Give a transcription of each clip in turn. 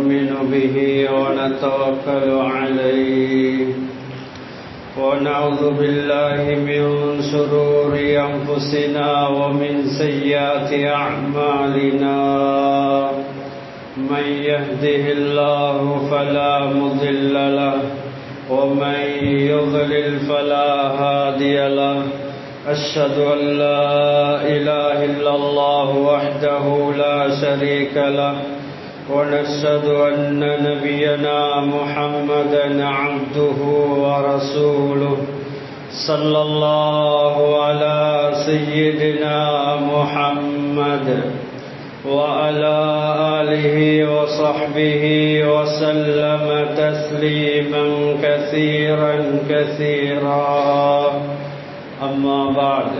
نؤمن به ونتوكل عليه ونعوذ بالله من شرور أنفسنا ومن سيئات أعمالنا من يهده الله فلا مضل له ومن يضلل فلا هادي له أشهد أن لا إله إلا الله وحده لا شريك له ونشهد أن نبينا محمدا عبده ورسوله صلى الله على سيدنا محمد وعلى آله وصحبه وسلم تسليما كثيرا أما بعد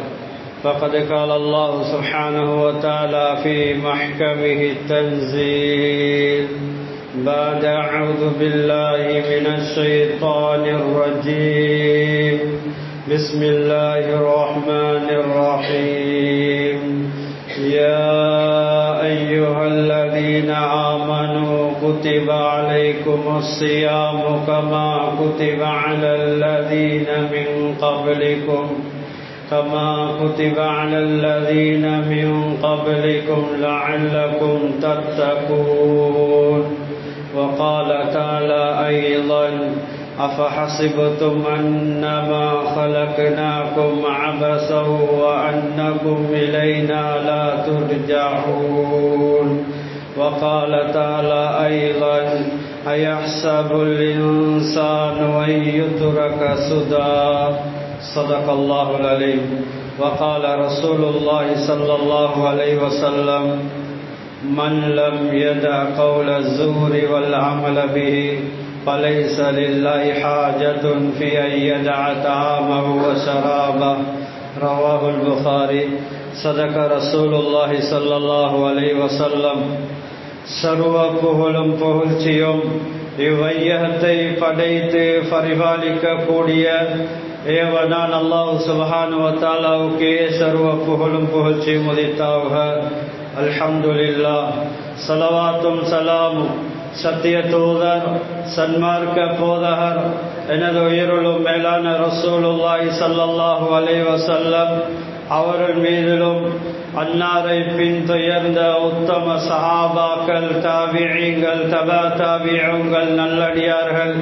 فقد قال الله سبحانه وتعالى في محكمه التنزيل بعد أعوذ بالله من الشيطان الرجيم بسم الله الرحمن الرحيم يا أيها الذين آمنوا كتب عليكم الصيام كما كتب على الذين من قبلكم لعلكم تتقون وقال تعالى أيضا أفحسبتم أنما خلقناكم عبثا وأنكم إلينا لا ترجعون وقال تعالى أيضا أيحسب الإنسان أن يترك سدى صدق الله العليم وقال رسول الله صلى الله عليه وسلم من لم يدع قول الزور والعمل به فليس لله حاجة في أن يدع طعامه وشرابه رواه البخاري صدق رسول الله صلى الله عليه وسلم சர்வ புகழும் புகழ்ச்சியும் இவ்வையகத்தை படைத்து பரிபாலிக்க கூடிய ஏவனான் அல்லாஹ் சுப்ஹானஹு வ தஆலாவுக்கே சர்வ புகழும் புகழ்ச்சியும் உரித்தாகுக. அல்ஹம்துலில்லாஹ். ஸலவாத்தும் ஸலாமும் சத்திய தூதர் சன்மார்க்க போதகர் எனது உயிருளும் மேலான ரசூலுல்லாஹி ஸல்லல்லாஹு அலைஹி வஸல்லம் அவர்கள் மீதிலும் அன்னாரை பின்துயர்ந்த உத்தம சஹாபாக்கள் தாபிஈங்கள் தபா தாபிஈங்கள் நல்லடியார்கள்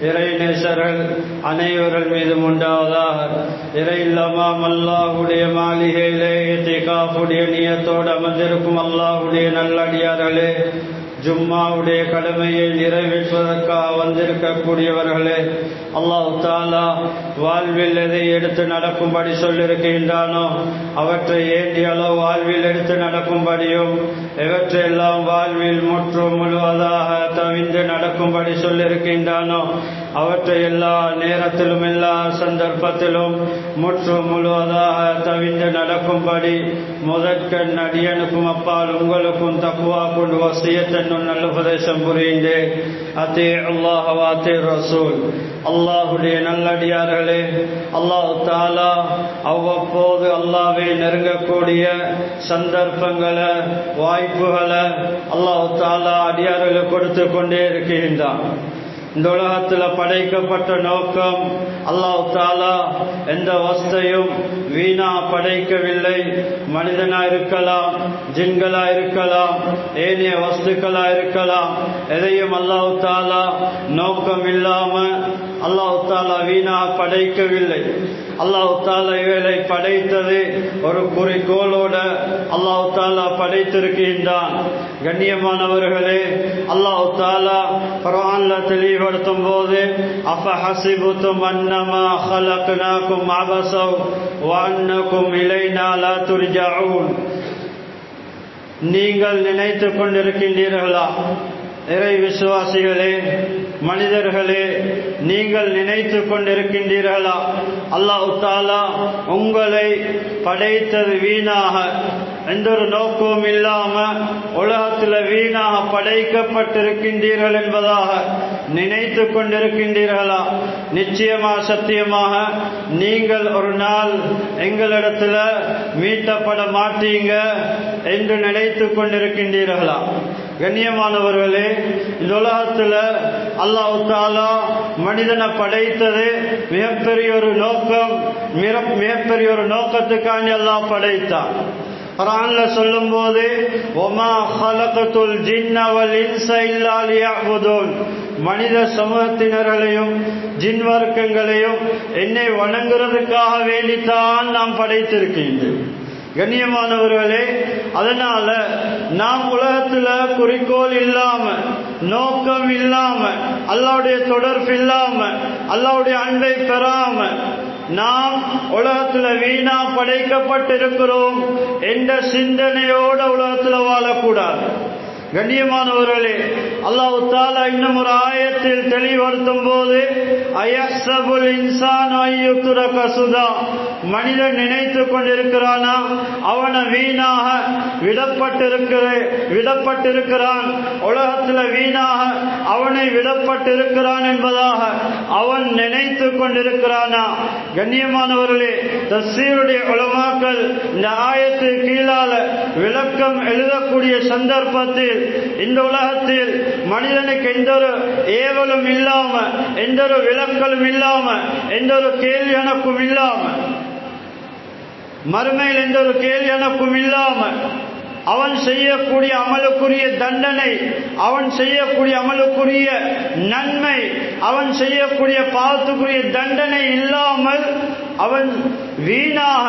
இறைநேசர்கள் அனைவர்கள் மீதும் உண்டாவதாக. இறை இல்லமாம் அல்லாஹுடைய மாளிகையிலே இத்திகாஃபுடைய நியத்தோடு அமர்ந்திருக்கும் அல்லாஹுடைய நல்லடியார்களே, ஜும்மாவுடைய கடமையை நிறைவேற்றுவதற்காக வந்திருக்கக்கூடியவர்களே, அல்லாஹ் தஆலா வாழ்வில் எதை எடுத்து நடக்கும்படி சொல்லியிருக்கின்றானோ அவற்றை ஏண்டிய அளவு வாழ்வில் எடுத்து நடக்கும்படியும் எவற்றையெல்லாம் வாழ்வில் முற்றும் முழுவதாக தவிர்த்து நடக்கும்படி சொல்லியிருக்கின்றானோ அவற்றை எல்லா நேரத்திலும் எல்லா சந்தர்ப்பத்திலும் முற்றும் முழுவதாக தவிர்த்து நடக்கும்படி முதற்கண் அடியனுக்கும் அப்பால் உங்களுக்கும் தக்வா கொண்டு வசியத் என்னும் நல்ல உபதேசம் புரிந்தேன். அத்தீ அல்லாஹ் வ அத்தீ ரசூல். அல்லாஹுடைய நல்லடியார்களே, அல்லாஹ் தஆலா அவ்வப்போது அல்லாஹ்வை நெருங்கக்கூடிய சந்தர்ப்பங்களை வாய்ப்புகளை அல்லாஹ் தஆலா அடியார்களுக்கு கொடுத்து கொண்டே இருக்கின்றான். இந்த உலகத்தில் படைக்கப்பட்ட நோக்கம் அல்லாஹ் தஆலா எந்த வஸ்தையும் வீணா படைக்கவில்லை. மனிதனா இருக்கலாம், ஜின்களா இருக்கலாம், ஏனைய வஸ்துக்களா இருக்கலாம், எதையும் அல்லாஹ் தஆலா நோக்கம் இல்லாம அல்லாஹ் தஆலா வீணா படைக்கவில்லை. அல்லாஹ் தஆலா இவளை படைத்தது ஒரு குறிக்கோளோட அல்லாஹ் தஆலா படைத்திருக்கின்றான். கண்ணியமானவர்களே, அல்லாஹ் தஆலா குர்ஆன்ல தெளிவுபடுத்தும் போது அஃபஹஸிபுதும் அன்னமா ஹலக்னாகும் அபஸா வ அன்னகும் இலைனா லா துர்ஜஊன். நீங்கள் நினைத்துக் கொண்டிருக்கின்றீர்களா? இறை விசுவாசிகளே, மனிதர்களே, நீங்கள் நினைத்துக் கொண்டிருக்கின்றீர்களா அல்லாஹ் தஆலா உங்களை படைத்தது வீணாக, எந்த ஒரு நோக்கமும் இல்லாம உலகத்தில் வீணாக படைக்கப்பட்டிருக்கின்றீர்கள் என்பதாக நினைத்து கொண்டிருக்கின்றீர்களா? நிச்சயமா சத்தியமாக நீங்கள் ஒரு நாள் எங்களிடத்தில் மீட்டப்பட மாட்டீங்க என்று நினைத்து கொண்டிருக்கின்றீர்களா? கண்ணியமானவர்களே, இந்த உலகத்தில் அல்லாஹ் தஆலா மனிதனை படைத்தது மிகப்பெரிய ஒரு நோக்கம், மிகப்பெரிய ஒரு நோக்கத்துக்காண்டி அல்லாஹ் படைத்தான். குர்ஆன்ல சொல்லும் போது வமா ஹலகத்துல் ஜின்ன வல் இன்ஸ இல்லா லியஅபுதூன், மனித சமூகத்தினர்களையும் ஜின் வர்க்கங்களையும் என்னை வணங்குறதுக்காக வேண்டித்தான் நாம் படைத்திருக்கின்றோம். கண்ணியமானவர்களே, அதனால நாம் உலகத்துல குறிக்கோள் இல்லாம, நோக்கம் இல்லாம, அல்லாஹ்வுடைய தொடர்பு இல்லாம, அல்லாஹ்வுடைய அன்பை பெறாம நாம் உலகத்துல வீணா படைக்கப்பட்டிருக்கிறோம் என்ற சிந்தனையோட உலகத்துல வாழக்கூடாது. கண்ணியமானவர்களே, அல்லாஹ் தஆலா இன்னும் ஒரு ஆயத்தில் தெளிவுபடுத்தும் போது அயஹ்சபுல் இன்சானு அய்யுத்ரக சுதா, மனிதன் நினைத்துக் கொண்டிருக்கிறானா அவனை வீணாக விடப்பட்டிருக்கிறான், உலகத்தில் வீணாக அவனை விடப்பட்டிருக்கிறான் என்பதாக அவன் நினைத்துக் கொண்டிருக்கிறானா? கண்ணியமானவர்களே, தஃசீருடைய உலமாக்கள் இந்த ஆயத்து கீழால விளக்கம் எழுதக்கூடிய சந்தர்ப்பத்தில் இந்த உலகத்தில் மனிதனுக்கு எந்த ஒரு ஏவலும் இல்லாம, எந்த ஒரு விளக்கலும் இல்லாம, எந்த ஒரு கேள்வி கணக்கும் இல்லாம, மறுமையில் எந்த ஒரு கேள்வி கணக்கும் இல்லாம அவன் செய்யக்கூடிய அமலுக்குரிய தண்டனை, அவன் செய்யக்கூடிய அமலுக்குரிய நன்மை, அவன் செய்யக்கூடிய பாவத்துக்குரிய தண்டனை இல்லாமல் அவன் வீணாக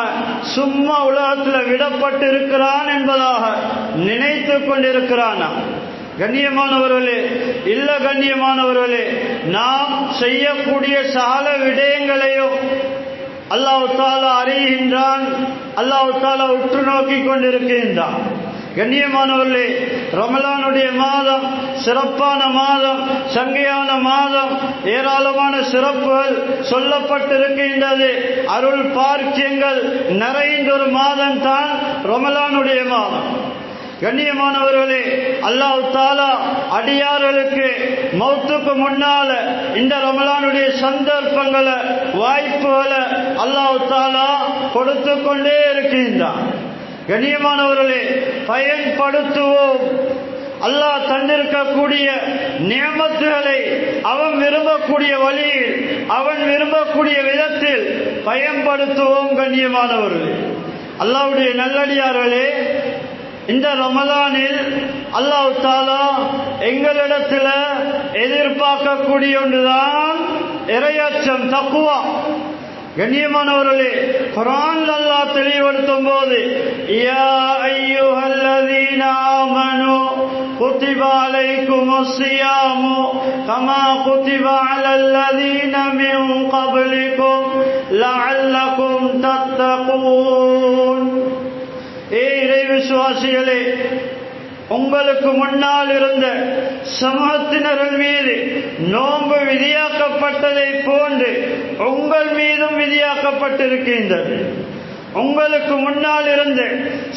சும்மா உலகத்தில் விடப்பட்டிருக்கிறான் என்பதாக நினைத்துக் கொண்டிருக்கிறானா? கண்ணியமானவர்களே, இல்ல கண்ணியமானவர்களே, நாம் செய்யக்கூடிய சகல விடயங்களையும் அல்லாஹ் தஆலா அறிகின்றான், அல்லாஹ் தஆலா உற்று நோக்கி கொண்டிருக்கின்றான். கண்ணியமானவர்களே, ரமலானுடைய மாதம் சிறப்பான மாதம், சங்கையான மாதம், ஏராளமான சிறப்புகள் சொல்லப்பட்டிருக்கின்றது. அருள் பாக்கியங்கள் நிறைந்த ஒரு மாதம் தான் ரமலானுடைய மாதம். கண்ணியமானவர்களே, அல்லாஹ் தஆலா அடியார்களுக்கு மௌத்துக்கு முன்னால இந்த ரமலானுடைய சந்தர்ப்பங்களை, வாய்ப்புகளை அல்லாஹ் தஆலா கொடுத்து கொண்டே இருக்கின்றான். கண்ணியமானவர்களே, பயன்படுத்துவோம். அல்லாஹ் தந்திருக்கக்கூடிய நியமத்துகளை அவன் விரும்பக்கூடிய வழியில், அவன் விரும்பக்கூடிய விதத்தில் பயன்படுத்துவோம். கண்ணியமானவர்களே, அல்லாஹ்வுடைய நல்லடியார்களே, இந்த ரமலானில் அல்லாஹ் தஆலா எங்களிடத்தில் எதிர்பார்க்கக்கூடிய ஒன்றுதான் இறையச்சம், தக்வா. கண்ணியமானவர்களே, குர்ஆன்ல அல்லாஹ் தெளிவுபடுத்தும் போது யா அய்யுஹல்லதீன ஆமனூ குதிப அலைக்குமுஸ் ஸியாமு கமா குதிப அலல்லதீன மின் கப்லிக்கும் லஅல்லகும் தத்தகூன். இறை விசுவாசிகளே, உங்களுக்கு முன்னால் இருந்த சமூகத்தினர்கள் மீது நோன்பு விதியாக்கப்பட்டதை போன்று உங்கள் மீதும் விதியாக்கப்பட்டிருக்கின்றது. உங்களுக்கு முன்னால் இருந்த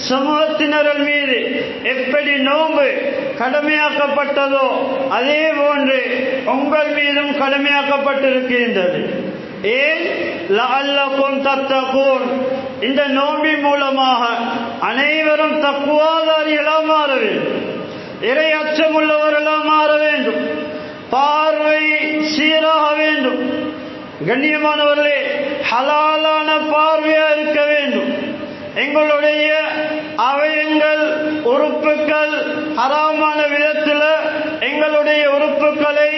சமூகத்தினர்கள் மீது எப்படி நோன்பு கடமையாக்கப்பட்டதோ அதே போன்று உங்கள் மீதும் கடமையாக்கப்பட்டிருக்கின்றது. ஏன்? லஅல்லகும் தத்தகூன். இந்த நோன்பின் மூலமாக அனைவரும் தக்வாதாரிகளாக மாற வேண்டும், இறை அச்சம் உள்ளவர்களாக மாற வேண்டும், பார்வை சீராக வேண்டும். கண்ணியமானவர்களே, ஹலாலான பார்வையா இருக்க வேண்டும். எங்களுடைய அவயங்கள், உறுப்புகள் ஹராமான விதத்தில் எங்களுடைய உறுப்புகளை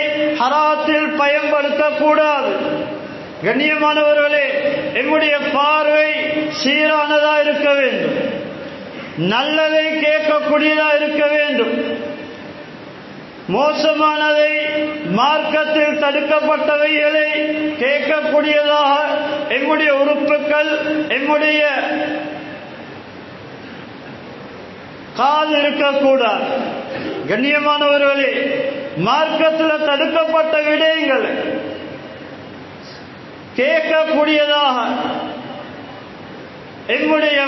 ஹராத்தில் பயன்படுத்தக்கூடாது. கண்ணியமானவர்களே, எம்முடைய பார்வை சீரானதா இருக்க வேண்டும், நல்லதை கேட்கக்கூடியதா இருக்க வேண்டும். மோசமானதை, மார்க்கத்தில் தடுக்கப்பட்டவைகளை கேட்கக்கூடியதாக எம்முடைய உறுப்புகள், எம்முடைய காது இருக்கக்கூடாது. கண்ணியமானவர்களே, மார்க்கத்தில் தடுக்கப்பட்ட விடயங்களை கேட்கக்கூடியதாக எம்முடைய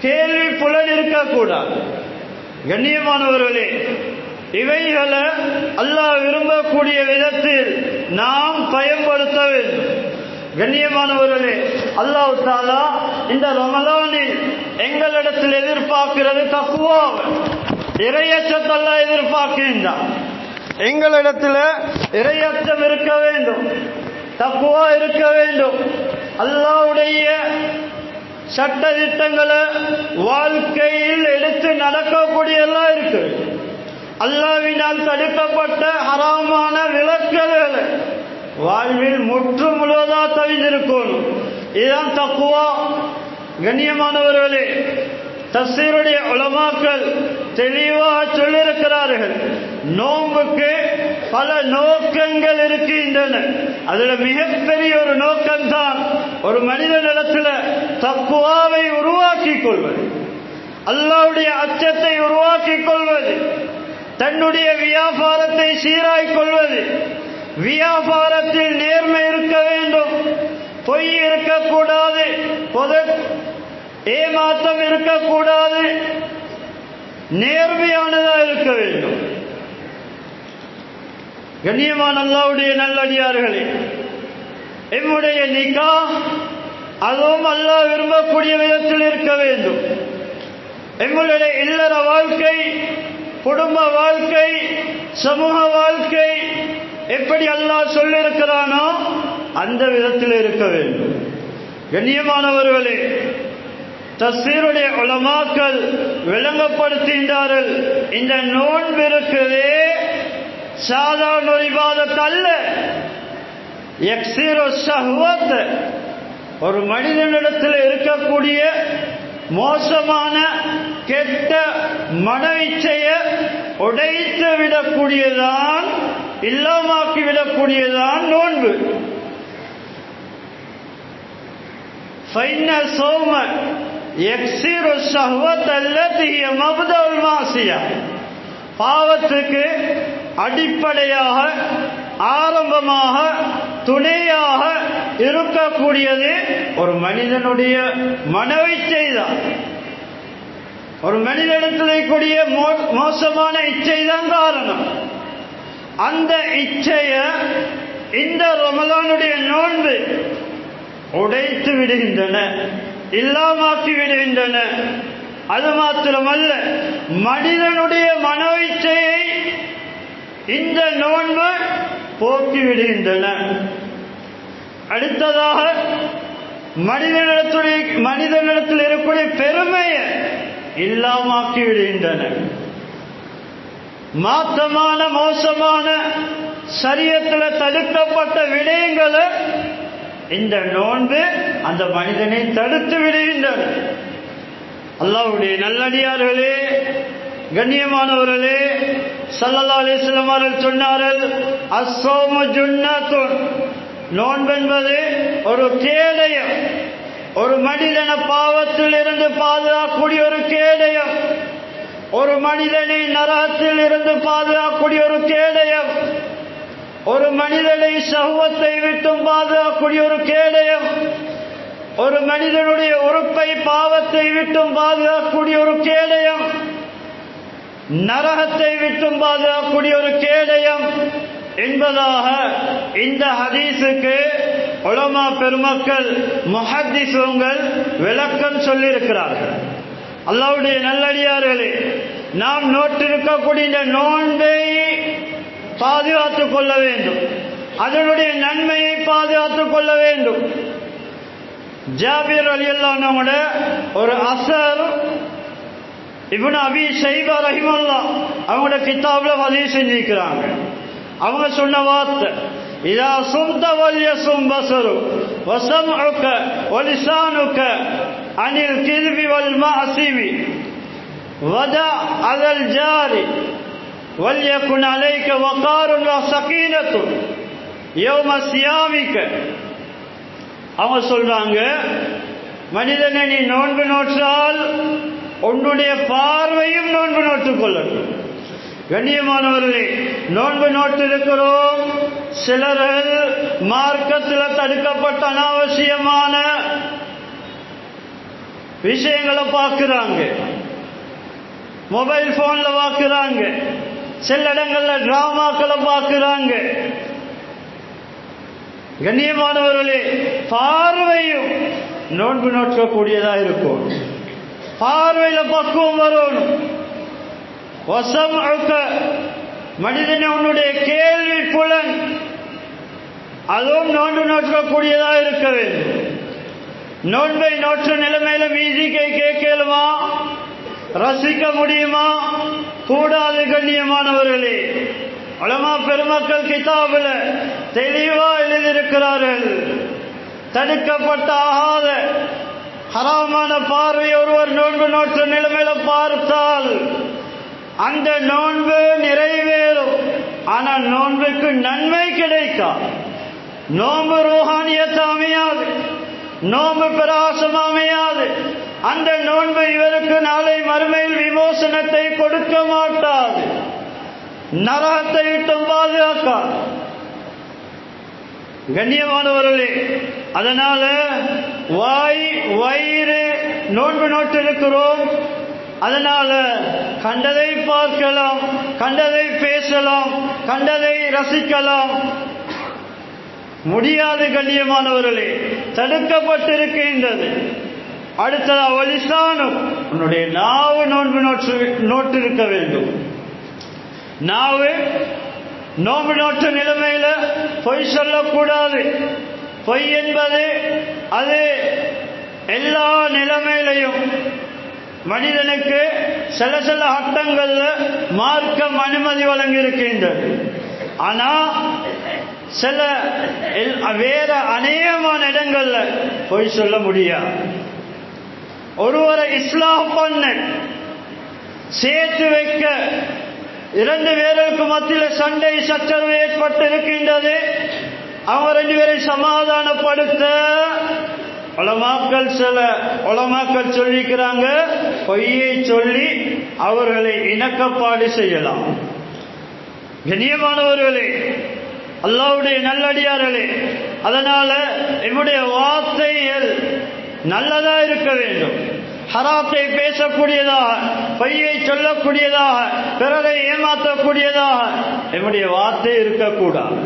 கேள்வி புலன் இருக்கக்கூடாது. கண்ணியமானவர்களே, இவைகளை அல்லாஹ் விரும்பக்கூடிய விதத்தில் நாம் பயன்படுத்த வேண்டும். கண்ணியமானவர்களே, அல்லாஹ் தஆலா இந்த ரமலானில் எங்களிடத்தில் எதிர்பார்க்கிறது தக்வா. இறையச்சத்தை அல்லாஹ் எதிர்பார்க்கின்றான். எங்களிடத்தில் இறையச்சம் இருக்க வேண்டும், தக்வா இருக்க வேண்டும். அல்லாஹ்வுடைய சட்ட திட்டங்களை வாழ்க்கையில் எடுத்து நடக்கக்கூடியெல்லாம் இருக்கு. அல்லாஹ்வினால் தடுக்கப்பட்ட ஹராமான விலக்குகளை வாழ்வில் முற்று முழுவதா தவிர்த்திருக்கணும். இதுதான் தக்வா. கண்ணியமானவர்களே, தஃசீருடைய உலமாக்கள் தெளிவாக சொல்லியிருக்கிறார்கள், நோன்புக்கு பல நோக்கங்கள் இருக்கின்றன. அதுல மிகப்பெரிய ஒரு நோக்கம்தான் ஒரு மனிதனிடத்தில் தக்வாவை உருவாக்கிக் கொள்வது, அல்லாஹ்வுடைய அச்சத்தை உருவாக்கிக் கொள்வது, தன்னுடைய வியாபாரத்தை சீராய்க் கொள்வது. வியாபாரத்தில் நேர்மை இருக்க வேண்டும், பொய் இருக்கக்கூடாது, ஏமாற்றம் இருக்கக்கூடாது, நேர்மையானதா இருக்க வேண்டும். கண்ணியமான அல்லாஹ்வுடைய நல்லடியார்களே, எம்முடைய நிக்காஹ் அதுவும் அல்லாஹ் விரும்பக்கூடிய விதத்தில் இருக்க வேண்டும். எம்முடைய இல்லற வாழ்க்கை, குடும்ப வாழ்க்கை, சமூக வாழ்க்கை எப்படி அல்லாஹ் சொல்லியிருக்கிறானோ அந்த விதத்தில் இருக்க வேண்டும். கண்ணியமானவர்களே, தஃசீருடைய உலமாக்கள் விளங்கப்படுத்துகின்றார்கள், இந்த நோன்பு இருக்குதே சாதாரண ஒரு இபாதத் அல்ல. யக்ஸிரு ஷஹ்வத், ஒரு மனிதனிடத்தில் இருக்கக்கூடிய மோசமான கெட்ட மன இச்சையை உடைத்து விடக்கூடியதான், இல்லாமாக்கி விடக்கூடியதான் நோன்பு. ஃபைன்ன ஸௌம யக்ஸிரு ஷஹ்வத் அல்லதி ஹிய மப்தஉல் மாஸியா, பாவத்துக்கு அடிப்படையாக ஆரம்பமாக துணையாக இருக்கக்கூடியது ஒரு மனிதனுடைய மனவிச்சை தான். ஒரு மனிதனிடத்தில் கூடிய மோசமான இச்சை தான் காரணம். அந்த இச்சைய இந்த ரமலானுடைய நோன்பு உடைத்து விடுகின்றன, இல்லாமாக்கி விடுகின்றன. அது மாத்திரமல்ல, மனிதனுடைய மனோஇச்சையை இந்த நோன்பு போக்கிவிடுகின்றன. அடுத்ததாக மனிதனிடத்தில் இருக்கக்கூடிய பெருமையை இல்லாமாக்கி விடுகின்றன. மாற்றமான மோசமான சரியத்தில் தடுக்கப்பட்ட விடயங்களை இந்த நோன்பு அந்த மனிதனை தடுத்து விடுகின்றன. அல்லாஹ்வுடைய நல்லடியார்களே, கண்ணியமானவர்களே, ஸல்லல்லாஹு அலைஹி வஸல்லம் அவர்கள் சொன்னார்கள், அஸ்ஸௌமு ஜுன்னத்துன், நோன்பு என்பது ஒரு கேடயம், ஒரு மனிதனை பாவத்தில் இருந்து பாதுகாக்கக்கூடிய ஒரு கேடயம், ஒரு மனிதனை நரகத்தில் இருந்து பாதுகாக்கக்கூடிய ஒரு கேடயம், ஒரு மனிதனை ஷஹ்வத்தை விட்டும் பாதுகாக்கக்கூடிய ஒரு கேடயம், ஒரு மனிதனுடைய உறுப்பை பாவத்தை விட்டும் பாதுகாக்கக்கூடிய ஒரு கேடயம், நரகத்தை விட்டும் பாதுகாக்கக்கூடிய ஒரு கேடயம் என்பதாக இந்த ஹதீஸுக்கு உலமா பெருமக்கள் முஹத்திஸுங்கள் விளக்கம் சொல்லியிருக்கிறார்கள். அல்லாஹ்வுடைய நல்லடியார்களே, நாம் நோட்டிருக்கக்கூடிய இந்த நோன்பை பாதுகாத்துக் கொள்ள வேண்டும், அதனுடைய நன்மையை பாதுகாத்துக் கொள்ள வேண்டும். ஜாபிர் ரலியல்லாஹு அன்ஹு ஒரு அஸர் இப்னு அபி ஷைபா ரஹிமஹுல்லாஹ் அவங்களோட கிதாப்ல பதிவு செஞ்சிருக்கிறாங்க. அவங்க சொன்ன வார்த்தை, இதா சும்த வல்யசும் பஸரு வஸம்உக வலிசானுக அனில் கிذب வல்மாசிவி வதா அலல் ஜாரி வல்யகுன் அலைக வகாருன் வஸகீனத்து யௌம சியாமிக. அவங்க சொல்றாங்க, மனிதனை நீ நோன்பு நோற்றால் உன்னுடைய பார்வையும் நோன்பு நோட்டுக் கொள்ளணும். கண்ணியமானவர்களே, நோன்பு நோட்டு இருக்கிறோம். சிலர்கள் மார்க்கத்தில் தடுக்கப்பட்ட அனாவசியமான விஷயங்களை பார்க்கிறாங்க, மொபைல் போன்ல பார்க்கிறாங்க, சில இடங்கள்ல டிராமாக்களை பார்க்கிறாங்க. கண்ணியமானவர்களே, பார்வையும் நோன்பு நோக்கக்கூடியதா இருக்கும். பார்வையில பக்குவம் வரணும். வஸம்உக, மனிதனே உன்னுடைய கேள்வி புலன் அதுவும் நோன்பு நோற்றக்கூடியதாக இருக்க வேண்டும். நோன்பை நோற்ற நிலைமையில மியூசிக்கை கேட்கலுமா, ரசிக்க முடியுமா? கூடாது. கண்ணியமானவர்களே, உலமா பெருமக்கள் கிதாபில் தெளிவா எழுதியிருக்கிறார்கள். தடுக்கப்பட்ட ஆகாத ஹராமான பார்வை ஒருவர் நோன்பு நோற்ற நிலைமையில பார்த்தால் அந்த நோன்பு நிறைவேறும், ஆனால் நோன்புக்கு நன்மை கிடைக்காது. நோன்பு ரூஹானியத்து அமையாது, நோன்பு பிரகாசம் அமையாது. அந்த நோன்பு இவருக்கு நாளை மறுமையில் விமோசனத்தை கொடுக்க மாட்டாது, நரகத்தை விட்டும் பாதுகாக்காது. கண்ணியமானவர்களே, அதனால வாய் வயிறு நோன்பு நோட்டிருக்கிறோம். அதனால கண்டதை பார்க்கலாம், கண்டதை பேசலாம், கண்டதை ரசிக்கலாம் முடியாது. கண்ணியமானவர்களே, தடுக்கப்பட்டிருக்கின்றது. அடுத்ததா வலிசானும், உன்னுடைய நாவு நோன்பு நோட்டிருக்க வேண்டும். நாவு நோன்பு நோற்ற நிலைமையில பொய் சொல்லக்கூடாது. பொய் என்பது அது எல்லா நிலைமையிலையும் மனிதனுக்கு சில சில சட்டங்கள்ல மார்க்கம் அனுமதி வழங்கி இருக்கின்றது. ஆனா சில வேற அநேகமான இடங்கள்ல பொய் சொல்ல முடியாது. ஒருவரை இஸ்லாம் பண்ண சேர்த்து வைக்க இரண்டு பேருக்கு மத்தியில் சண்டை சச்சரவு ஏற்பட்டு இருக்கின்றது. அவங்க ரெண்டு பேரை சமாதானப்படுத்த உலமாக்கள் சொல்லிக்கிறாங்க, பொய்யை சொல்லி அவர்களை இணக்கப்பாடு செய்யலாம். கண்ணியமானவர்களே, அல்லாஹ்வுடைய நல்லடியார்களே, அதனால என்னுடைய வார்த்தைகள் நல்லதா இருக்க வேண்டும். ஹராத்தை பேசக்கூடியதாக, பொய்யை சொல்லக்கூடியதாக, பிறரை ஏமாற்றக்கூடியதாக என்னுடைய வார்த்தை இருக்கக்கூடாது.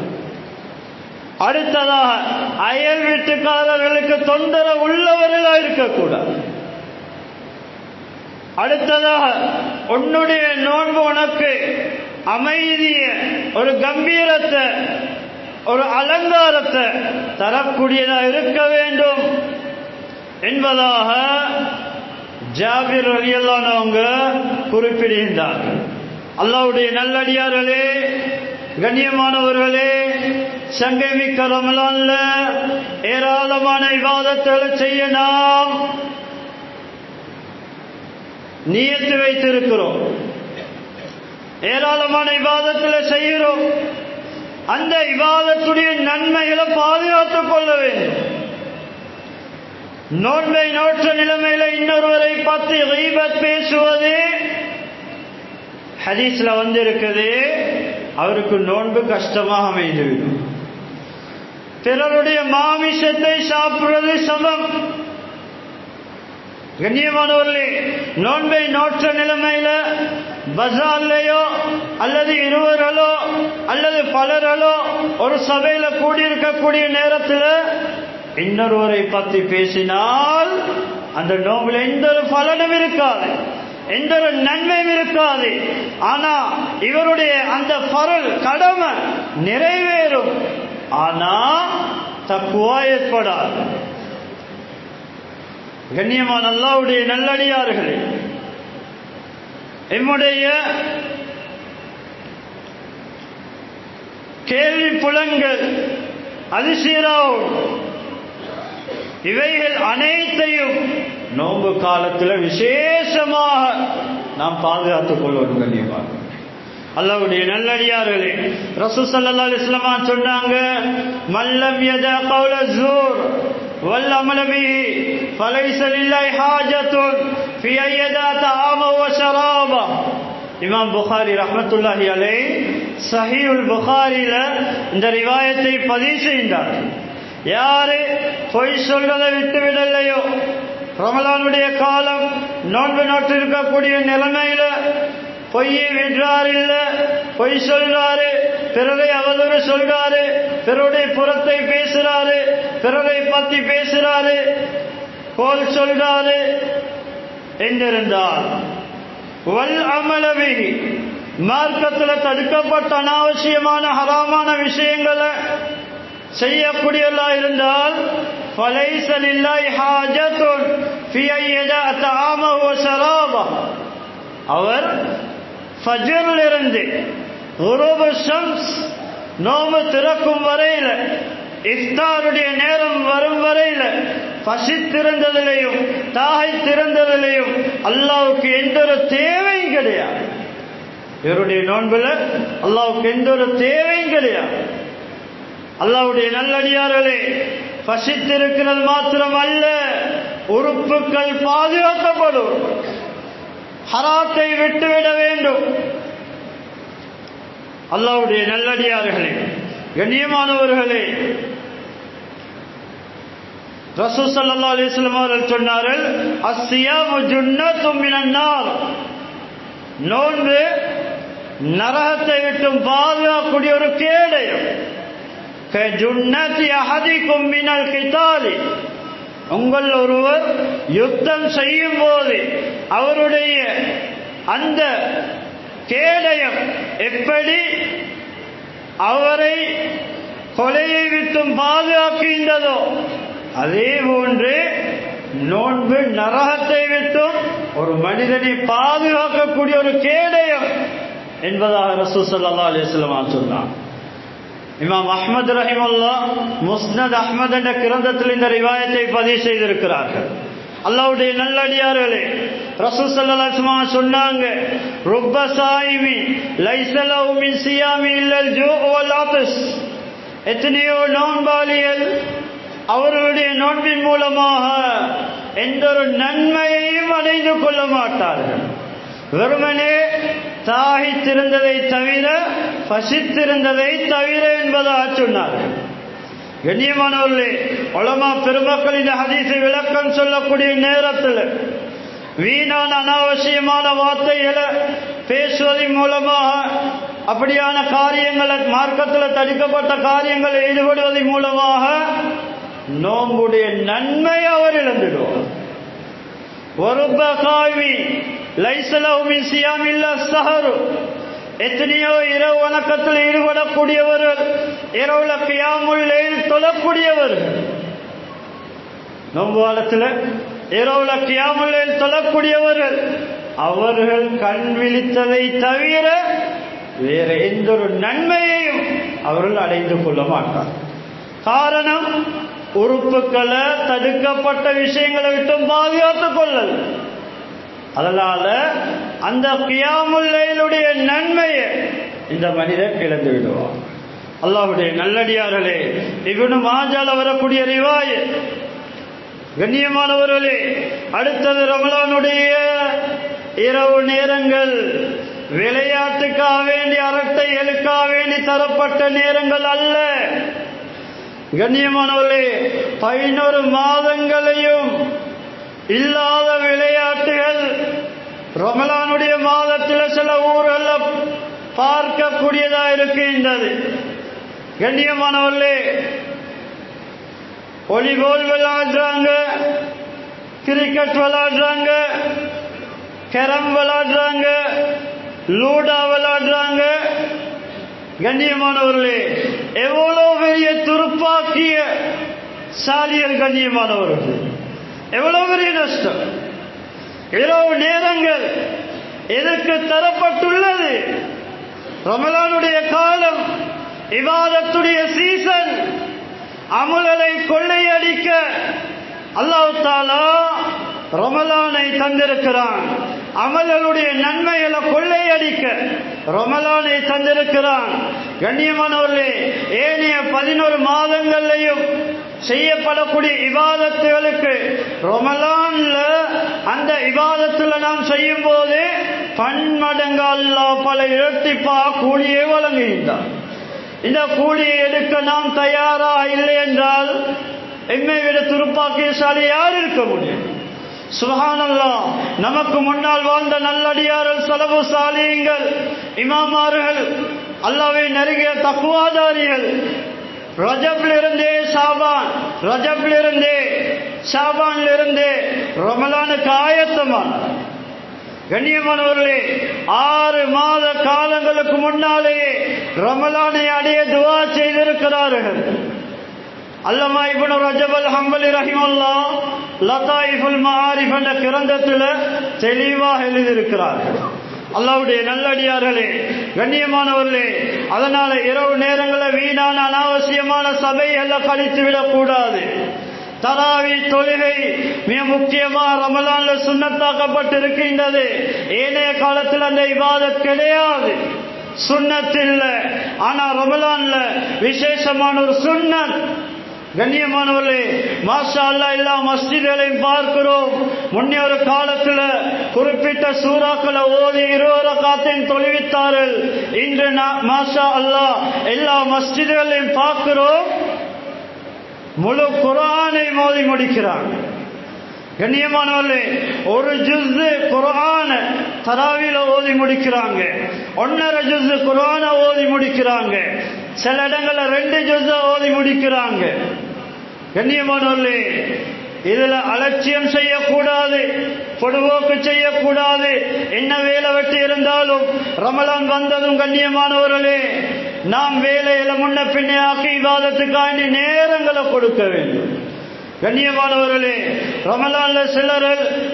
அடுத்ததாக அயல் வீட்டுக்காரர்களுக்கு தொந்தரவு உள்ளவர்களாக இருக்கக்கூடாது. அடுத்ததாக உன்னுடைய நோன்பு உனக்கு அமைதிய ஒரு கம்பீரத்தை, ஒரு அலங்காரத்தை தரக்கூடியதாக இருக்க வேண்டும் என்பதாக ஜாபிர் ரலியல்லாஹு அன்ஹு குறிப்பிடுகின்றார்கள். அல்லாஹ்வுடைய நல்லடியார்களே, கண்ணியமானவர்களே, சங்கைமிக்க ரமலான்ல ஏராளமான இபாதத்துகளை செய்ய நாம் நியத்து வைத்திருக்கிறோம். ஏராளமான இபாதத்துல செய்கிறோம். அந்த இபாதத்துடைய நன்மைகளை பாதுகாத்துக் கொள்ள வேண்டும். நோன்பை நோற்ற நிலைமையில இன்னொருவரை பற்றி கீபத் பேசுவது ஹதீஸ்ல வந்திருக்குது. அவருக்கு நோன்பு கஷ்டமாக அமைந்துவிடும். பிறருடைய மாமிசத்தை சாப்பிடுவது சமம். கண்ணியமானவர்களே, நோன்பை நோற்ற நிலைமையில பஜார்லையோ அல்லது இருவர்களோ அல்லது பலர்களோ ஒரு சபையில கூடியிருக்கக்கூடிய நேரத்தில் இன்னொருவரை பற்றி பேசினால் அந்த நோம்பில் எந்த ஒரு பலனும் இருக்காது, எந்த ஒரு நன்மையும் இருக்காது. ஆனா இவருடைய அந்த பரல் கடமை நிறைவேறும், ஆனா தக்குவா ஏற்படாது. கண்ணியமான அல்லாஹ்வுடைய நல்லடியார்களே, எம்முடைய கேள்வி புலன்கள் அதிசீராகும். இவைகள் அனைத்தையும் நோன்பு காலத்தில் விசேஷமாக நாம் பாதுகாத்துக் கொள்வோம். கண்ணியமாக அல்லாஹ்வுடைய நல்லடியார்களே, ரசூல் ஸல்லல்லாஹு அலைஹி வஸல்லம் சொன்னாங்க, மல்லம் யதா கௌல ஸூர் வல் அமல் பிஹி ஃபலைஸ லில்லாஹி ஹாஜத்துன் ஃபீ அய்யதா தஆம வ ஷராப. இமாம் புகாரி ரஹ்மத்துல்லாஹி அலைஹி சஹீஹுல் புகாரில இந்த ரிவாயத்தை பதிவு செய்தார். யாரு பொய் சொல்றதை விட்டுவிடலையோ, ரமலானுடைய காலம் நோன்பு நோட்டு இருக்கக்கூடிய நிலைமையில பொய்யை விடுறாரு, இல்ல பொய் சொல்றாரு, பிறரை அவதூறு சொல்றாரு, பிறருடைய புறத்தை பேசுறாரு, பிறரை பத்தி பேசுறாரு, கோல் சொல்றாரு என்றிருந்தால் வல் அமல பிஹி, மார்க்கத்தில் தடுக்கப்பட்ட அனாவசியமான ஹராமான விஷயங்களை செய்யக்கூடியவர்களா இருந்தால் فَلَيْسَ لِلَّهِ حَاجَةٌ فِي أَنْ يَدَعَ طَعَامَهُ وَشَرَابَهُ, அவர் ஃபஜ்ரிலிருந்து குரூபு ஷம்ஸ் நோம்பு திறக்கும் வரையில, இஃப்தாருடைய நேரம் வரும் வரையில பசித்திருந்ததிலையும் தாகைத்திருந்ததிலையும் அல்லாஹ்வுக்கு எந்த ஒரு தேவையும் கிடையாது. இவருடைய நோன்புல அல்லாஹ்வுக்கு எந்த ஒரு தேவையும் கிடையாது. அல்லாஹ்வுடைய நல்லடியார்களே, பசித்திருக்கிறது மாத்திரம் அல்ல, உறுப்புகள் பாதுகாக்கப்படும். ஹராத்தை விட்டுவிட வேண்டும். அல்லாஹ்வுடைய நல்லடியார்களே, கண்ணியமானவர்களே, ரசூல் ஸல்லல்லாஹு அலைஹி வஸல்லம் அவர்கள் சொன்னார்கள், அஸ்ஸியாமு ஜுன்னத்தும் மினன் நார், நோன்பு நரகத்தை விட்டு பாதுகாக்கக்கூடிய ஒரு கேடயம். கஜுன்னதி அஹதிக்கும் மினல் கிதாலி, உங்கள் ஒருவர் யுத்தம் செய்யும் போது அவருடைய அந்த கேடயம் எப்படி அவரை கொலையை விட்டும் பாதுகாக்கின்றதோ அதே போன்று நோன்பு நரகத்தை விட்டும் ஒரு மனிதனை பாதுகாக்கக்கூடிய ஒரு கேடயம் என்பதாக ரசூல் ஸல்லல்லாஹு அலைஹி வஸல்லம் சொன்னார். இமாம் அஹ்மத் ரஹிமஹுல்லாஹ் முஸ்னத் அஹ்மத் என்ற கிரந்தத்தில் இந்த ரிவாயத்தை பதிவு செய்திருக்கிறார்கள். அல்லாஹ்வுடைய நல்லடியார்களே, ரசூல் ஸல்லல்லாஹு அலைஹி வஸல்லம் சொன்னாங்க, ருப்ப சாயிமி லைஸ லஹு மின் சியாமி இல்லல் ஜூ வல் அத்ஸ், எத்தனையோ நோன்பாளிகள் அவர்களுடைய நோன்பின் மூலமாக எந்த ஒரு நன்மையையும் அடைந்து கொள்ள மாட்டார்கள். வெறுமனே தாகித்திருந்ததை தவிர பசித்திருந்ததை தவிர என்பதாக சொன்னார்கள். கண்ணியமானவர்களே, உலமா பெருமக்கள் இந்த ஹதீஸை விளக்கம் சொல்லக்கூடிய நேரத்தில் வீணான அனாவசியமான வார்த்தைகளை பேசுவதன் மூலமாக, அப்படியான காரியங்களை மார்க்கத்தில் தடுக்கப்பட்ட காரியங்களை ஈடுபடுவதன் மூலமாக நோம்புடைய நன்மை அவர் இழந்துடுவார். ஒருப காவி லைஸ லஹு மின் சியாமி இல்லா ஸஹர், எத்தனையோ இரவு வணக்கத்தில் ஈடுபடக்கூடியவர்கள், இரவுல கியாமுல் லைல் தொழக்கூடியவர்கள், நோன்பு காலத்தில் இரவுல கியாமுல் லைல் தொழக்கூடியவர்கள், அவர்கள் கண் விழித்ததை தவிர வேற எந்த ஒரு நன்மையையும் அவர்கள் அடைந்து கொள்ள மாட்டார். காரணம், உறுப்புகளை தடுக்கப்பட்ட விஷயங்களை விட்டு பாதுகாத்துக் கொள்ளல். அதனால அந்த கியாமுல் லைலுடைய நன்மையை இந்த மனிதர் இழந்து விடுவார். அல்லாஹ்வுடைய நல்லடியார்களே, இப்னு மாஜால வரக்கூடிய ரிவாயத். கண்ணியமானவர்களே, அடுத்தது ரமலானுடைய இரவு நேரங்கள் விளையாட்டுக்காக வேண்டி அரட்டைகளுக்காக வேண்டி தரப்பட்ட நேரங்கள் அல்ல. கண்ணியமானவர்களே, 11 மாதங்களையும் இல்லாத விளையாட்டுகள் ரமலானுடைய மாதத்தில் சில ஊர்கள் பார்க்கக்கூடியதா இருக்கின்றது. கண்ணியமானவர்களே, வாலிபால் விளையாடுறாங்க, கிரிக்கெட் விளையாடுறாங்க, கேரம் விளையாடுறாங்க, லூடா விளையாடுறாங்க. கண்ணியமானவர்களே, எவ்வளவு பெரிய துருப்பாக்கிய சாலியல். கண்ணியமானவர்கள், எவ்வளவு பெரிய நஷ்டம். இரவு நேரங்கள் எதற்கு தரப்பட்டுள்ளது? ரமலானுடைய காலம், இபாதத்துடைய சீசன், அமல்களை கொள்ளையடிக்க அல்லாஹ் தஆலா ரமலானை தந்திருக்கிறான். அமல்களுடைய நன்மைகளை கொள்ளையடிக்க ரமலானை தந்திருக்கிறான். கண்ணியமானவர்களே, ஏனைய 11 மாதங்களையும் செய்யப்படக்கூடிய இபாதத்துகளுக்கு ரமலான்ல அந்த இபாதத்துல நாம் செய்யும் போது பன்மடங்கு அல்லாஹ் பல இரட்டிப்பா கூலியை வழங்குகின்றான். இந்த கூலியை எடுக்க நாம் தயாரா இல்லை என்றால் எம்மை விட துருப்பாக்கியசாலி யார் இருக்க முடியும்? சுப்ஹானல்லாஹ், நமக்கு முன்னால் வாழ்ந்த நல்லடியார்கள், சலபு சாலிஹீன்கள், இமாமார்கள், அல்லாஹ்வை நெருங்கிய தக்வாதாரிகள், ரஜப்லிருந்தே ஷாபான், ரஜப்லிருந்தே ஷாபான்லிருந்தே ரமலானுக்கு ஆயத்தமான கண்ணியமானவர்களே, 6 மாத காலங்களுக்கு முன்னாலே ரமலானை அடைய துஆ செய்திருக்கிறார்கள். அல்லமா இப்னு ரஜப் அல் ஹம்பலி ரஹிமஹுல்லாஹ் லதாயிஃபுல் மஆரிஃப் என்ற கிரந்தத்தில் தெளிவாக எழுதியிருக்கிறார்கள். அல்லாஹ்வுடைய நல்லடியார்களே, கண்ணியமானவர்களே, அதனால இரவு நேரங்களில் வீணான அனாவசியமான சபைகளை கழித்து விடக்கூடாது. தராவி தொழுகை மிக முக்கியமா ரமலான்ல சுன்னத்தாக்கப்பட்டு இருக்கின்றது. ஏனைய காலத்தில் அந்த இபாதத் கிடையாது, சுன்னத் இல்லை. ஆனா ரமலான்ல விசேஷமான ஒரு சுன்னத். கண்ணியமானவர்களே, மாஷா அல்லாஹ் எல்லா மஸ்ஜிதுகளையும் பார்க்கிறோம். முன்னே ஒரு காலத்துல குறிப்பிட்ட சூறாக்களை ஓதி 20 ரக்காத்தையும் தொழுவித்தார்கள். இன்று மாஷா அல்லாஹ் எல்லா மஸ்ஜிதுகளையும் பார்க்கிறோம், முழு குர்ஆனை மோதி முடிக்கிறாங்க. கண்ணியமானவர்களே, ஒரு ஜுஸ் குர்ஆன தராவில ஓதி முடிக்கிறாங்க, 1.5 ஜுஸ் குர்ஆன ஓதி முடிக்கிறாங்க, சில இடங்கள்ல 2 ஜுஸ் ஓதி முடிக்கிறாங்க. கண்ணியமானவர்களே, இதுல அலட்சியம் செய்யக்கூடாது, பொடுவோக்கு செய்யக்கூடாது. என்ன வேலை வெட்டி இருந்தாலும் ரமலான் வந்ததும் கண்ணியமானவர்களே நாம் வேலையில முன்ன பின்னே ஆக்கி இபாதத்துக்காக நேரங்களை கொடுக்க வேண்டும். கண்ணியமானவர்களே, ரமலான்ல சிலர்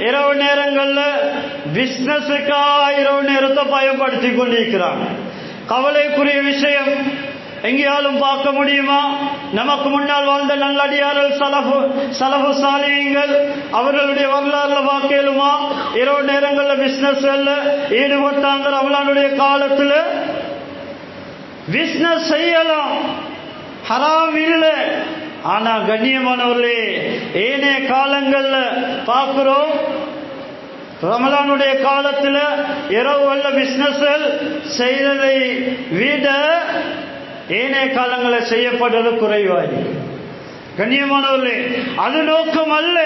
இரவு நேரங்கள்ல பிசினஸுக்காக இரவு நேரத்தை பயன்படுத்தி கொண்டிருக்கிறாங்க. கவலைக்குரிய விஷயம். எங்கேயாலும் பார்க்க முடியுமா? நமக்கு முன்னால் வாழ்ந்த நல்லடியார்கள் சலஃபு சாலிஹீன்கள் அவர்களுடைய வரலாறுல பார்க்கலுமா? இரவு நேரங்களில் பிசினஸ்ல ஈடுபட்டாங்க. ரமலானுடைய காலத்துல பிசினஸ் செய்யலாம், ஹராம் இல்லை. ஆனா கண்ணியமானவர்களே, ஏனைய காலங்கள்ல பார்க்கிறோம், ரமலானுடைய காலத்துல இரவுல பிசினஸ் செய்ததை விட ஏனைய காலங்களில் செய்யப்படுறது குறைவாக. கண்ணியமானவர்களே, அது நோக்கம் அல்ல,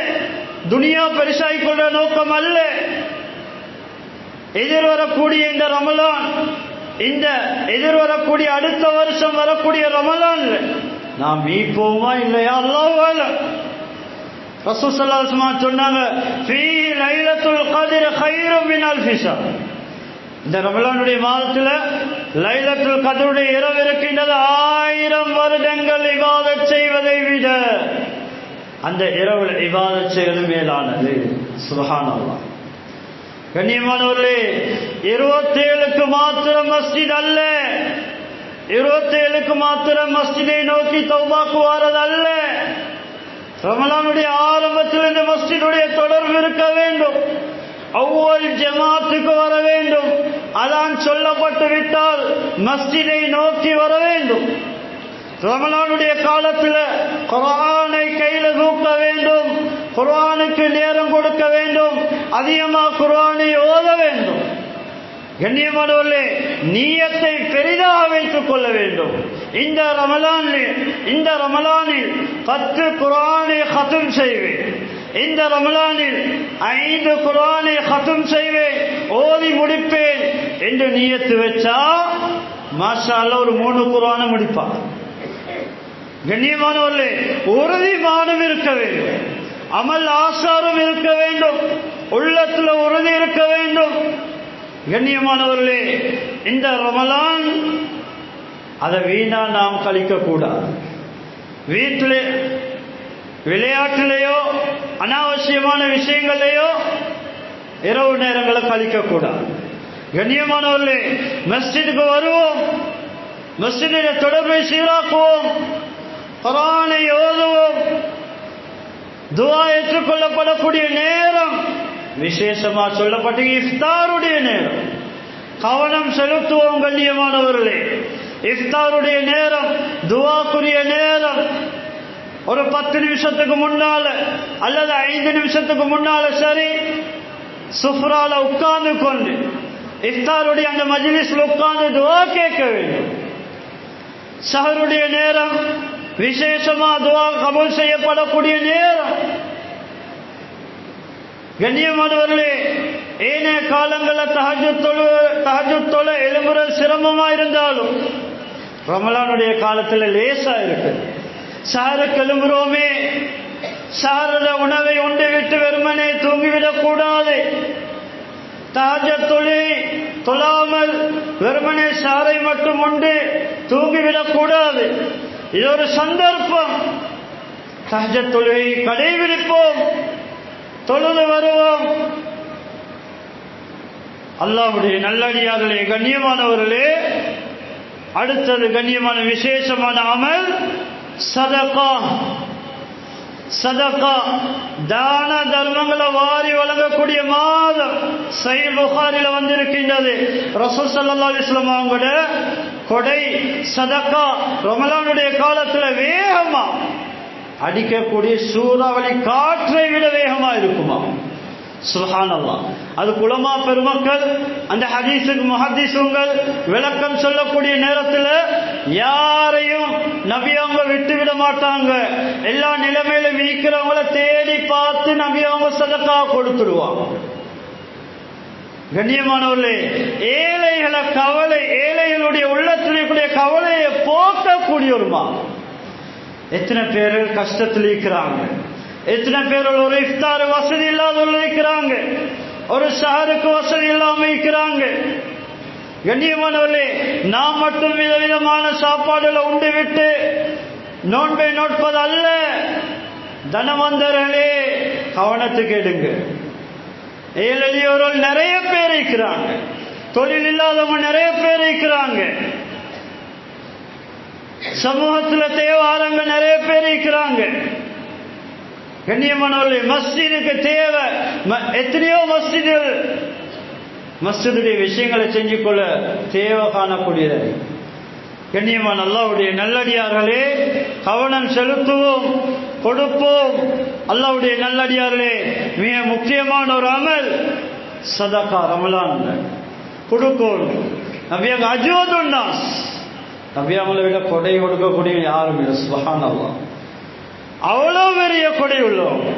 துனியா பெருசாகிக் கொண்ட நோக்கம் அல்ல. எதிர்வரக்கூடிய இந்த ரமலான், இந்த எதிர்வரக்கூடிய அடுத்த வருஷம் வரக்கூடிய ரமலான் நாம் மீட்போமா இல்லையா? அல்லாஹ் அலம். ரசூல் ஸல்லல்லாஹு அலைஹி வஸல்லம் சொன்னாங்க, ஃபீ லைலத்துல் கத்ர் கைரும் மின் அல்ஃபி ஷஹர். இந்த ரமலானுடைய மாதத்துல லைலத்துல் கத்ருடைய இரவு இருக்கின்றது, 1000 வருடங்கள் இபாதத் செய்வதை விட அந்த இரவுல இபாதத் செய்வது மேலானது. சுப்ஹானல்லாஹ். கண்ணியமானவர்களே, 27க்கு மாத்திரம் மஸ்ஜித் அல்ல, 27க்கு மாத்திரம் மஸ்ஜிதை நோக்கி தௌபாக்கு வாரது அல்ல. ரமலானுடைய ஆரம்பத்தில் இந்த மஸ்ஜிதுடைய தொடர்பு இருக்க வேண்டும். அவ்வளவு ஜமாத்துக்கு வர வேண்டும். அதான் சொல்லப்பட்டு விட்டால் மஸ்ஜிதை நோக்கி வர வேண்டும். ரமலானுடைய காலத்தில் குர்ஆனை கையில தூக்க வேண்டும், குர்ஆனுக்கு நேரம் கொடுக்க வேண்டும், அதிகமாக குர்ஆனை ஓத வேண்டும். கண்ணியமானவர்களே, நியத்தை பெரிதாக வைத்துக் கொள்ள வேண்டும். இந்த ரமலானில் 10 குர்ஆனை ஹத்ம் செய்வேன், இந்த ரமலானில் 5 குர்ஆனை ஹத்ம் செய்வேன், ஓதி முடிப்பேன் என்று நியத்து வச்சா மாஷா அல்லாஹ் ஒரு 3 குர்ஆனை முடிப்பான். கண்ணியமானவர்களே, உறுதிமானம் இருக்க வேண்டும், அமல் ஆசாரம் இருக்க வேண்டும், உள்ளத்துல உறுதி இருக்க வேண்டும். கண்ணியமானவர்களே, இந்த ரமலான் அதை வீணா நாம் கழிக்க கூடாது. வீட்டிலே விளையாட்டிலேயோ அனாவசியமான விஷயங்களையோ இரவு நேரங்களை கழிக்க கூடாது. கண்ணியமானவர்களே, மஸ்ஜிதுக்கு வருவோம், மஸ்ஜிதிலே தொடர்பை சீராக்குவோம், குர்ஆனை ஓதுவோம். துஆ ஏற்றுக்கொள்ளப்படக்கூடிய நேரம் விசேஷமா சொல்லப்பட்ட இஃப்தாருடைய நேரம் கவனம் செலுத்துவோம். கண்ணியமானவர்களே, இஃப்தாருடைய நேரம் துஆக்குரிய நேரம். ஒரு 10 நிமிஷத்துக்கு முன்னால அல்லது 5 நிமிஷத்துக்கு முன்னால சரி சுஃப்ரால உட்கார்ந்து கொண்டு இஃப்தாருடைய அந்த மஜ்லிஸ்ல உட்கார்ந்து துஆ கேட்க வேண்டும். சஹருடைய நேரம் விசேஷமா துஆ கபூல் செய்யப்படக்கூடிய நேரம். கண்ணியமானவர்களே, ஏனைய காலங்களில் தஹஜ்ஜுத் தொழ எழும்புறது சிரமமா இருந்தாலும் ரமலானுடைய காலத்தில் லேசா இருக்கு. சஹருக்கு எழும்புறோமே, சஹருல உணவை உண்டு விட்டு வெறுமனே தூங்கிவிடக் கூடாது. தஹஜ்ஜத் தொழாமல் வெறுமனே சாரை மட்டும் உண்டு தூங்கிவிடக் கூடாது. இது ஒரு சந்தர்ப்பம். தஹஜ்ஜத் தொழுகை கடைபிடிப்போம், தொழுது வருவோம். அல்லாஹ்வுடைய நல்லடியார்களே, கண்ணியமானவர்களே, அடுத்தது கண்ணியமான விசேஷமான அமல் சதகா. சதகா தான தர்மங்களை வாரி வழங்கக்கூடிய மாதம். சஹீஹ் புகாரில வந்திருக்கின்றது. ரசூல் ஸல்லல்லாஹு அலைஹி வஸல்லம் அவங்களோட கொடை சதகா ரமலானுடைய காலத்துல வேகமா அடிக்கக்கூடிய சூறாவளி காற்றை விட வேகமா இருக்குமா? சுப்ஹானல்லாஹ். அது உலமா பெருமக்கள் அந்த ஹதீஸுக்கு முஹத்திஸுங்கள் விளக்கம் சொல்லக்கூடிய நேரத்தில் யாரையும் நபி அவங்க விட்டு விட மாட்டாங்க. எல்லா நிலைமையிலும் இருக்கிறவங்களை தேடி பார்த்து நபி அவங்க சதகா கொடுத்துடுவாங்க. கண்ணியமானவர்களே, ஏழைகளை கவலை, ஏழைகளுடைய உள்ளத்திலே கவலையை போக்கக்கூடிய ஒருமா. எத்தனை பேர்கள் கஷ்டத்தில் இருக்கிறாங்க, எத்தனை பேர்கள் ஒரு இஃப்தார் வசதி இல்லாதவர்கள் இருக்கிறாங்க, ஒரு ஷஹருக்கு வசதி இல்லாம இருக்கிறாங்க. கண்ணியமானவர்களே, நாம் மட்டும் விதவிதமான சாப்பாடுகளை உண்டு விட்டு நோன்பை நோட்பது அல்ல. தனவந்தர்களே, கவனத்துக்கு எடுங்க. ஏழையோர்கள் நிறைய பேர் இருக்கிறாங்க, தொழில் இல்லாதவங்க நிறைய பேர் இருக்கிறாங்க, சமூகத்தில் தேவாரங்க நிறைய பேர் இருக்கிறாங்க. கண்ணியமானவர்களே, மஸ்ஜிதுக்கு தேவை எத்தனையோ மஸ்ஜிதுடைய விஷயங்களை செஞ்சு கொள்ள தேவை காணக்கூடியது. கண்ணியமான அல்லாஹ்வுடைய நல்லடியார்களே, கவனம் செலுத்துவோம், கொடுப்போம். அல்லாஹ்வுடைய நல்லடியார்களே, மிக முக்கியமான ஒரு அமல் சதகா. ரமலான் கொடுக்கணும். நபியாக அஜ்வதுன்னாஸ், நபியாங்களை விட கொடை கொடுக்கக்கூடிய யாரும் இல்லை. சுப்ஹானல்லாஹ். அவ்வளோ பெரிய கொடை உள்ளவங்க,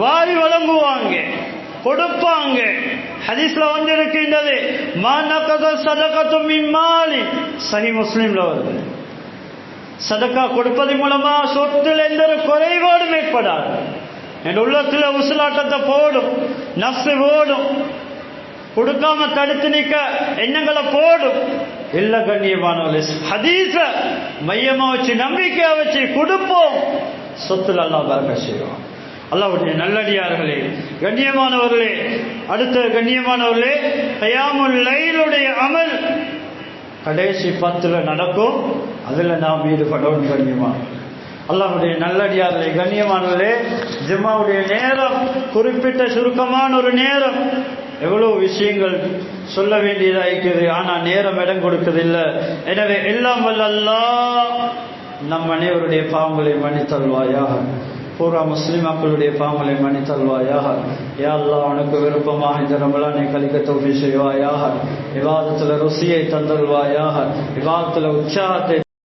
வாரி வழங்குவாங்க, கொடுப்பாங்க. ஹதீஸ்ல வந்திருக்கின்றது, மா நகத சதகத்து மின் மாலி. சஹீஹ் முஸ்லிம்ல வருது. சதகா கொடுப்பது மூலமா சொத்தில் எந்த ஒரு குறைபாடும் ஏற்படாது. என் உள்ளத்துல உசுலாட்டத்தை போடும், நஃப்ஸ் போடும், கொடுக்காம தடுத்து நிற்க எண்ணங்களை போடும். இல்ல கண்ணியமானவர்களே, ஹதீஸ மையமா வச்சு நம்பிக்கையா வச்சு கொடுப்போம், சொத்துல அல்லாஹ் பரக்கத் செய்வான். அல்லாஹ்வுடைய நல்லடியார்களே, கண்ணியமானவர்களே, அடுத்த கண்ணியமானவர்களே, கயாமுல் லைலுடைய அமல் கடைசி 10 நடக்கும். அதுல நாம் ஈடுபடவும் கண்ணியமானவர்களே. அல்லாஹ்வுடைய நல்லடியார்களே, கண்ணியமானவர்களே, ஜும்மாவுடைய நேரம் குறிப்பிட்ட சுருக்கமான ஒரு நேரம். எவ்வளவு விஷயங்கள் சொல்ல வேண்டியதா இருக்குது, ஆனா நேரம் இடம் கொடுக்கதில்லை. எனவே எல்லாம் வல்ல அல்லாஹ் நம் அனைவருடைய பாவங்களை மன்னித்தல்வாயாக, பூரா முஸ்லிம் மக்களுடைய பாவங்களை மன்னித்தல்வாயாக. யா அல்லாஹ், உனக்கு விருப்பமாக இந்த ரமலானை கழிக்க தௌஃபீக் செய்வாயாக. இபாதத்துல ருசியை தந்தல்வாயாக, இபாதத்துல உற்சாகத்தை